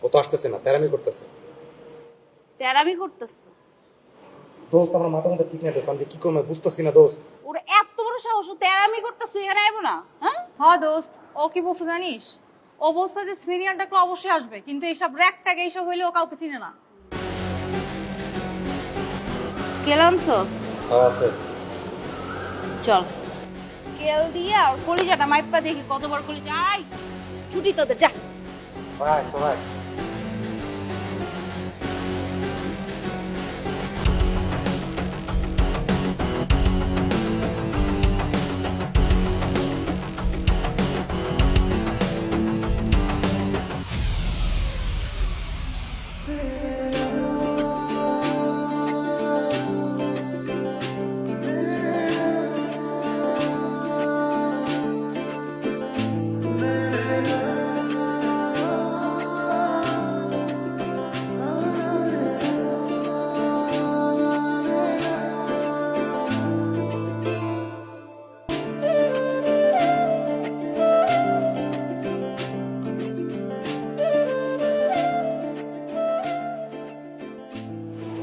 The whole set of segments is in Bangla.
ও তো আসতেছে না, তেরামি করতেছে। তেরামি করতেছে? দোস্ত আমার মাথা মতো ঠিক না, দোস্ত আমি যে কি করবো বুঝতেছি না দোস্ত। ওর এত বড় সাহস, ও তেরামি করতেছে, এখানে আইবো না? হ্যাঁ হ্যাঁ দোস্ত, ও কি বলছে জানিস? ও বলছে যে সিনিয়র ডাকলে অবশ্যই আসবে, কিন্তু এইসব র্যাক ট্যাগ এইসব হইলে ও কাউকে চিনে না। স্কেল আনছস? আছে। চল স্কেল দিয়ে আর কলিজাটা মাইপা দেখি কতবার কলিজা। আই ছুটি তোদের, যা। ভাই তো ভাই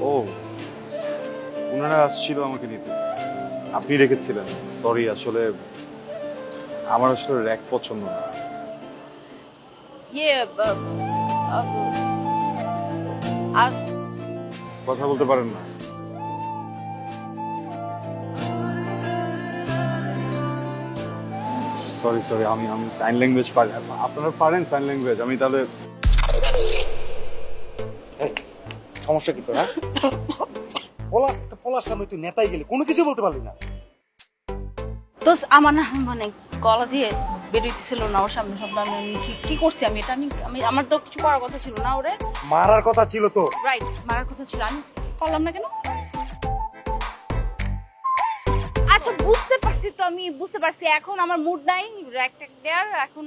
ও, ওনারা আসছিল আমাকে নিতে, আপনি রেখেছিলেন। সরি, আসলে আমার আসলে র্যাক পছন্দ না। ইয়ে আর কথা বলতে পারেন না? সরি সরি, আমি আমি সাইন ল্যাঙ্গুয়েজ পারি। আপনারা পারেন সাইন ল্যাঙ্গুয়েজ? আমি তাহলে সমস্যা কি তোর? পলাশ পলাশ সামনে তুই নেতাই গেলি, কোনো কিছু বলতে পারলি না। দোস্ত আমার না মানে গলা দিয়ে বেরোইতেছিল না ওর সামনে শব্দ। আমি কি করছি আমি? এটা আমি আমি আমার তো কিছু করার কথা ছিল না। ওরে মারার কথা ছিল তো। রাইট, মারার কথা ছিল, আমি করলাম না কেন? আচ্ছা বুঝতে পারছি তো, আমি বুঝতে পারছি। এখন আমার মুড নাই র্যাক ট্যাক দেয়ার, এখন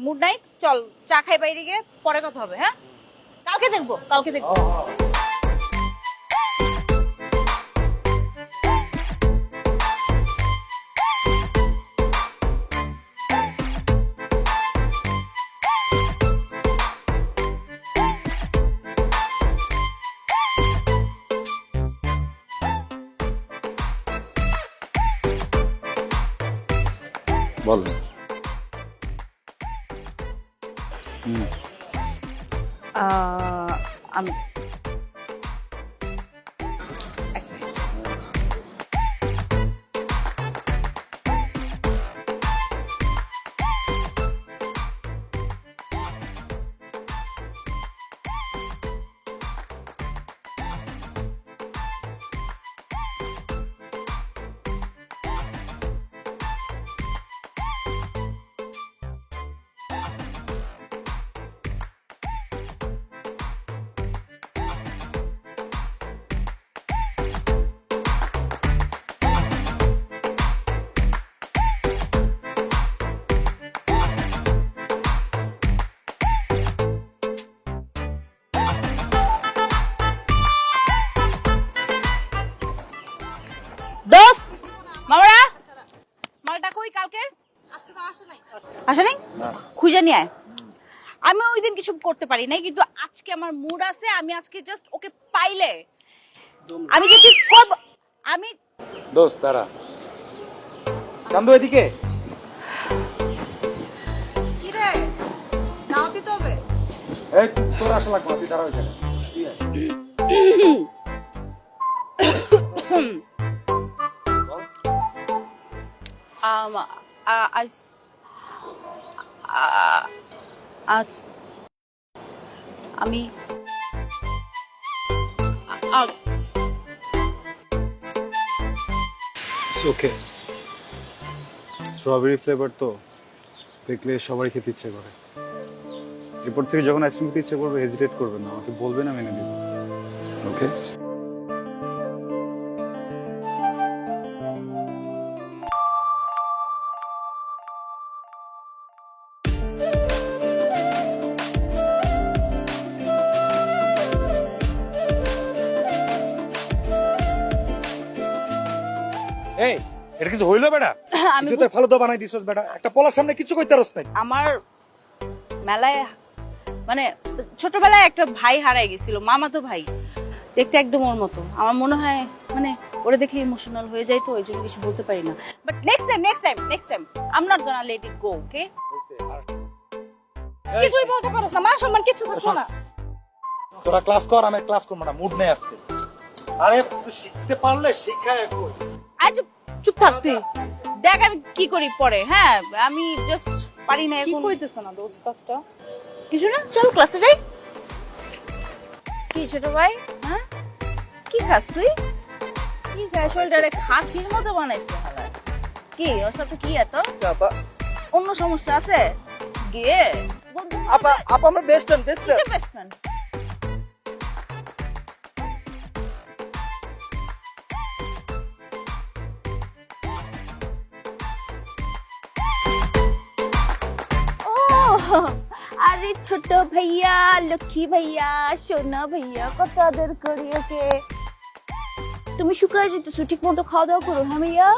মুড নাই। চল চা খাই বাইরে গিয়ে, পরে কথা হবে। হ্যাঁ কালকে দেখবো, কালকে দেখবো। বলেন। আমি দোস্ত মামারা, মালটা কই কালকের? আজকে তো আসে নাই। আসে নাই? খুঁজে নিয়ে আয়। আমি ওই দিন কিছু করতে পারি নাই, কিন্তু আজকে আমার মুড আছে। আমি আজকে জাস্ট ওকে পাইলে আমি যে ঠিক করব। আমি দোস্ত তারা কান্দু এদিকে। কি রে, দাও দিতে হবে? এই তোর আসা লাগবে না, তুই দাঁড়া ওইখানে। আজ আমি ওকে, স্ট্রবেরি ফ্লেভার তো দেখলে সবাই খেতে ইচ্ছে করে। এরপর থেকে যখন আইসক্রিম খেতে ইচ্ছে করবে হেজিটেট করবেন না, আমাকে বলবেন, আমি এনে দিব। ওকে? এই এটা কিছু হইলো বেটা? আমি তুই তো ফালুদা বানাই দিছস বেটা। একটা পলার সামনে কিছু কইতে পারছ না। আমার মেলায় মানে ছোটবেলায় একটা ভাই হারাই গেছিল, মামাতো ভাই, দেখতে একদম ওর মতো। আমার মনে হয় মানে ওরে দেখলে ইমোশনাল হয়ে যায়, তো ওই জন্য কিছু বলতে পারি না। But next time I am not gonna let it go, okay? কিছুই বলতে পারছ না, মান সম্মান কিছু থাকলো না। তোরা ক্লাস কর, আমি ক্লাস করবো না, মুড নেই আজকে। আরে তুই শিখতে পারলে শিক্ষায় কই। আচ্ছা চুপ থাক তুই, দেখ আমি কি করি পরে। হ্যাঁ আমি জাস্ট পারি না কি এখন। কইতেছ না দোস্ত কাজটা? কিছু না, চল ক্লাসে যাই। কি ছোট ভাই, হ্যাঁ কি খাস তুই? কি খাস? শরীরটারে খাসির মতো বানাইছে হালা। কি ওর সাথে কি এত অন্য সমস্যা আছে? গিয়ে বন্ধু আপা আমার বেস্ট ফ্রেন্ড কিসের best friend? ও আরে ছোট ভাইয়া, লক্ষ্মী ভাইয়া, সোনা ভাইয়া, কত আদর করি ওকে। তুমি শুকায় যেতেছো, ঠিক মতো খাওয়া দাওয়া করো। হ্যাঁ ভাইয়া।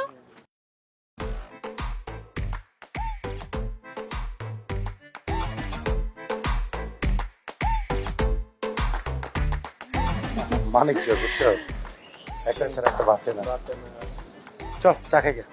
মানিক বুঝছস, একটা ছাড়া একটা বাঁচে না। চল চা খাই গে।